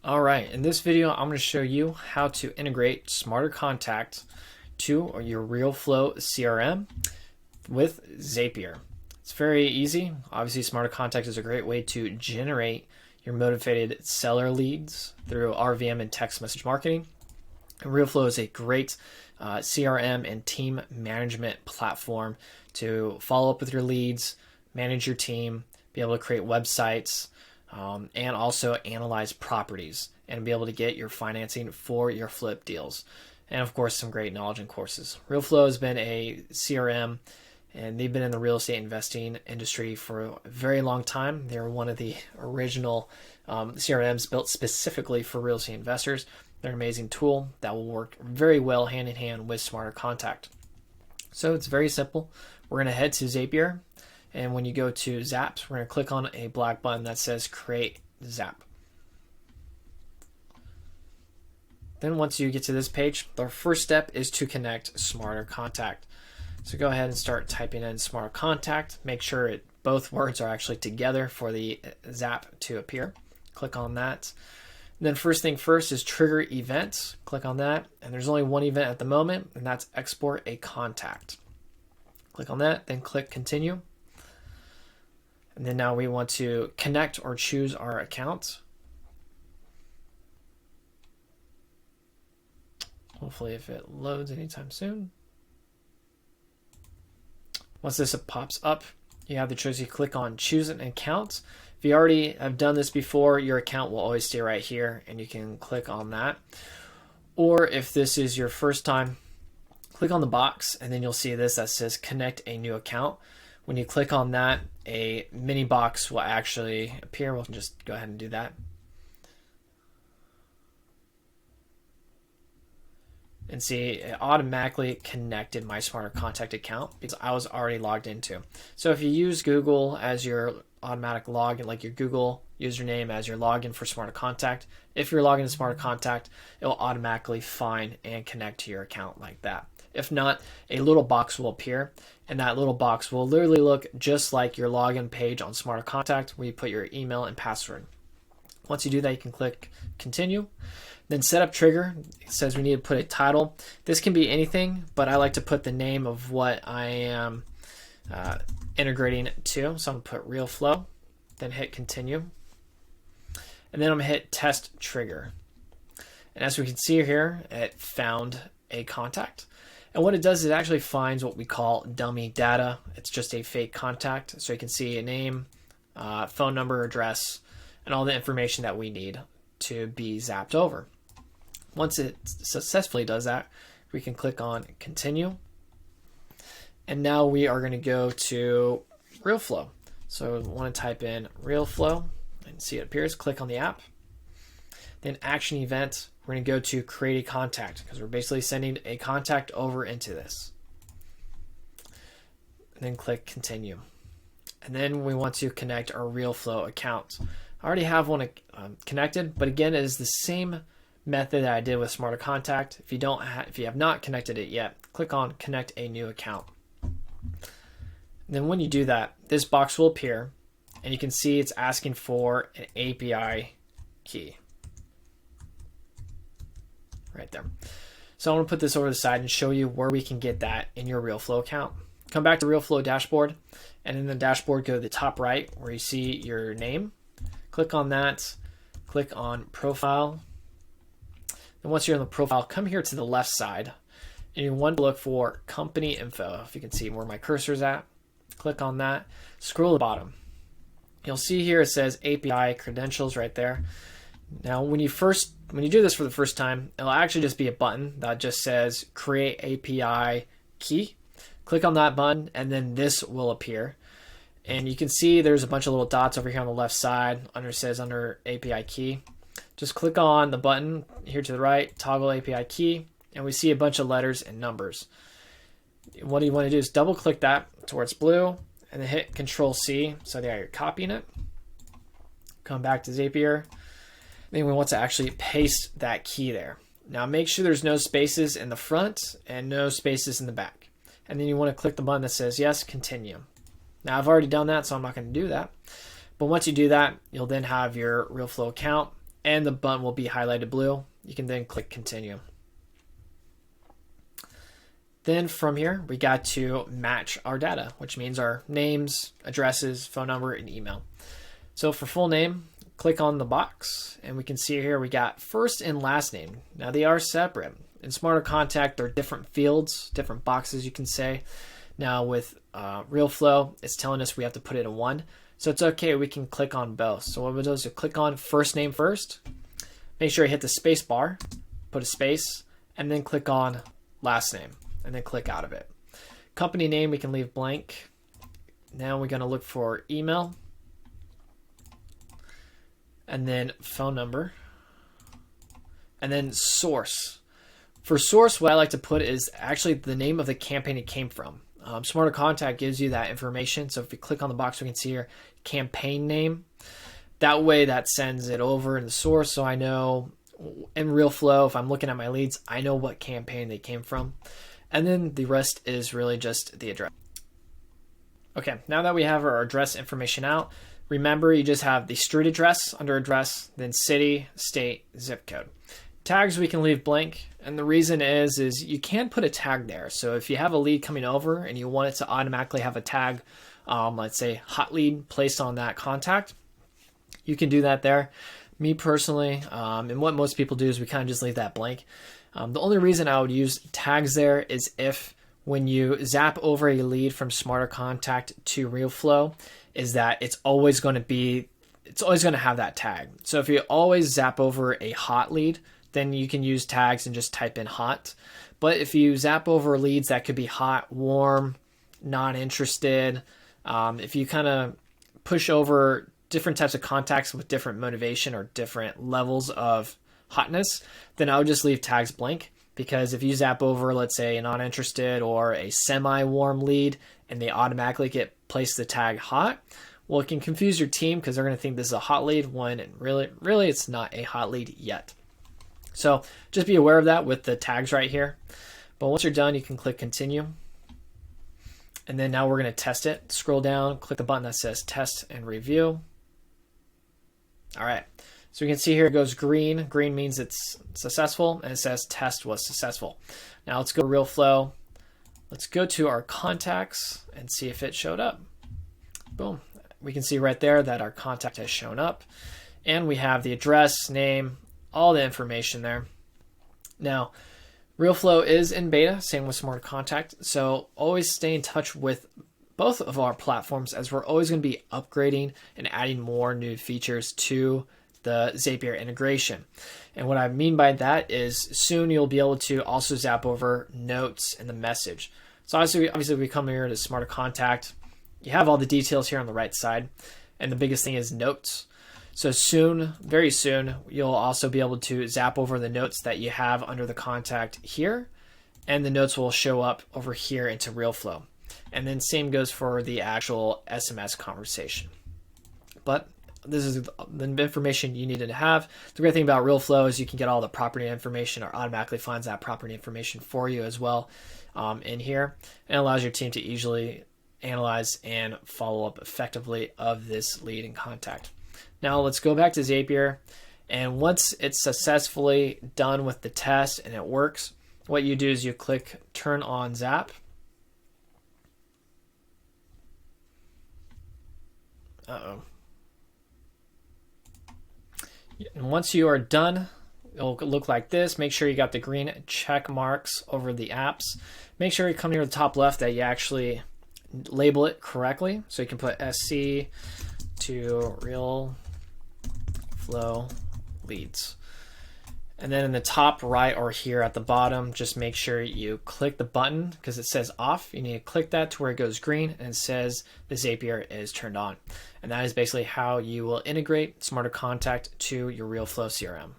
All right, in this video, I'm going to show you how to integrate Smarter Contact to your Realeflow CRM with Zapier. It's very easy. Obviously, Smarter Contact is a great way to generate your motivated seller leads through RVM and text message marketing. And Realeflow is a great CRM and team management platform to follow up with your leads, manage your team, be able to create websites, and also analyze properties and be able to get your financing for your flip deals. And of course, some great knowledge and courses. Realeflow has been a CRM and they've been in the real estate investing industry for a very long time. They're one of the original CRMs built specifically for real estate investors. They're an amazing tool that will work very well hand in hand with Smarter Contact. So it's very simple. We're going to head to Zapier. And when you go to Zaps, we're going to click on a black button that says Create Zap. Then once you get to this page, the first step is to connect Smarter Contact. So go ahead and start typing in Smarter Contact. Make sure both words are actually together for the Zap to appear. Click on that. And then first thing first is trigger events. Click on that. And there's only one event at the moment, and that's export a contact. Click on that, then click continue. And then now we want to connect or choose our account. Hopefully if it loads anytime soon. Once this pops up, you have the choice. You click on choose an account. If you already have done this before, your account will always stay right here and you can click on that. Or if this is your first time, click on the box and then you'll see this that says connect a new account. When you click on that, a mini box will actually appear. We'll just go ahead and do that. And see, it automatically connected my Smarter Contact account because I was already logged into. So if you use Google as your automatic login, like your Google username as your login for Smarter Contact, if you're logging to Smarter Contact, it will automatically find and connect to your account like that. If not, a little box will appear, and that little box will literally look just like your login page on Smarter Contact where you put your email and password. Once you do that, you can click continue. Then setup trigger. It says we need to put a title. This can be anything, but I like to put the name of what I am integrating to. So I'm going to put Realeflow, then hit continue. And then I'm going to hit test trigger. And as we can see here, it found a contact. And what it does is it actually finds what we call dummy data. It's just a fake contact. So you can see a name, phone number, address, and all the information that we need to be zapped over. Once it successfully does that, we can click on continue. And now we are going to go to Realeflow. So we want to type in Realeflow and see it appears. Click on the app. Then action event. We're going to go to create a contact because we're basically sending a contact over into this. And then click continue. And then we want to connect our Realeflow account. I already have one connected, but again, it is the same method that I did with Smarter Contact. If you have not connected it yet, click on connect a new account. And then when you do that, this box will appear and you can see it's asking for an API key. Right there. So I'm going to put this over to the side and show you where we can get that in your Realeflow account. Come back to Realeflow dashboard, and in the dashboard, go to the top right where you see your name. Click on that. Click on profile. And once you're in the profile, come here to the left side, and you want to look for company info. If you can see where my cursor is at, click on that. Scroll to the bottom. You'll see here it says API credentials right there. Now, when you do this for the first time, it'll actually just be a button that just says create API key. Click on that button and then this will appear. And you can see there's a bunch of little dots over here on the left side under API key. Just click on the button here to the right, toggle API key, and we see a bunch of letters and numbers. What you want to do is double click that to where it's blue and then hit Control C so that you're copying it. Come back to Zapier. Then we want to actually paste that key there. Now make sure there's no spaces in the front and no spaces in the back. And then you want to click the button that says yes, continue. Now I've already done that, so I'm not going to do that. But once you do that, you'll then have your Realeflow account and the button will be highlighted blue. You can then click continue. Then from here, we got to match our data, which means our names, addresses, phone number, and email. So for full name, click on the box, and we can see here we got first and last name. Now they are separate. In Smarter Contact, there are different fields, different boxes you can say. Now with Realeflow, it's telling us we have to put it in one. So it's okay, we can click on both. So what we'll do is click on first name first. Make sure you hit the space bar, put a space, and then click on last name, and then click out of it. Company name we can leave blank. Now we're going to look for email, and then phone number, and then source. For source, what I like to put is actually the name of the campaign it came from. Smarter Contact gives you that information. So if you click on the box, we can see here campaign name. That way that sends it over in the source. So I know in Realeflow, if I'm looking at my leads, I know what campaign they came from. And then the rest is really just the address. Okay, now that we have our address information out, remember you just have the street address under address, then city, state, zip code. Tags we can leave blank, and the reason is you can put a tag there. So if you have a lead coming over and you want it to automatically have a tag, let's say hot lead placed on that contact, you can do that there. Me personally, and what most people do is we kind of just leave that blank. The only reason I would use tags there is if when you zap over a lead from Smarter Contact to Realeflow, is that it's always going to have that tag. So if you always zap over a hot lead, then you can use tags and just type in hot. But if you zap over leads that could be hot, warm, not interested, if you kind of push over different types of contacts with different motivation or different levels of hotness, then I would just leave tags blank. Because if you zap over, let's say, a not interested or a semi-warm lead and they automatically get placed the tag hot, well, it can confuse your team because they're going to think this is a hot lead when really it's not a hot lead yet. So just be aware of that with the tags right here. But once you're done, you can click continue. And then now we're going to test it. Scroll down, click the button that says test and review. All right. So we can see here it goes green. Green means it's successful, and it says test was successful. Now let's go to Realeflow. Let's go to our contacts and see if it showed up. Boom. We can see right there that our contact has shown up. And we have the address, name, all the information there. Now, Realeflow is in beta, same with Smart Contact. So always stay in touch with both of our platforms as we're always going to be upgrading and adding more new features to the Zapier integration. And what I mean by that is soon you'll be able to also zap over notes in the message. So obviously we come here to Smarter Contact. You have all the details here on the right side. And the biggest thing is notes. So soon, very soon, you'll also be able to zap over the notes that you have under the contact here. And the notes will show up over here into Realeflow. And then same goes for the actual SMS conversation. But this is the information you needed to have. The great thing about Realeflow is you can get all the property information or automatically finds that property information for you as well in here. And allows your team to easily analyze and follow up effectively of this lead and contact. Now let's go back to Zapier. And once it's successfully done with the test and it works, what you do is you click turn on Zap. And once you are done, it'll look like this. Make sure you got the green check marks over the apps. Make sure you come here to the top left that you actually label it correctly. So you can put SC to Realeflow leads. And then in the top right or here at the bottom, just make sure you click the button because it says off. You need to click that to where it goes green and it says the Zapier is turned on. And that is basically how you will integrate Smarter Contact to your Realeflow CRM.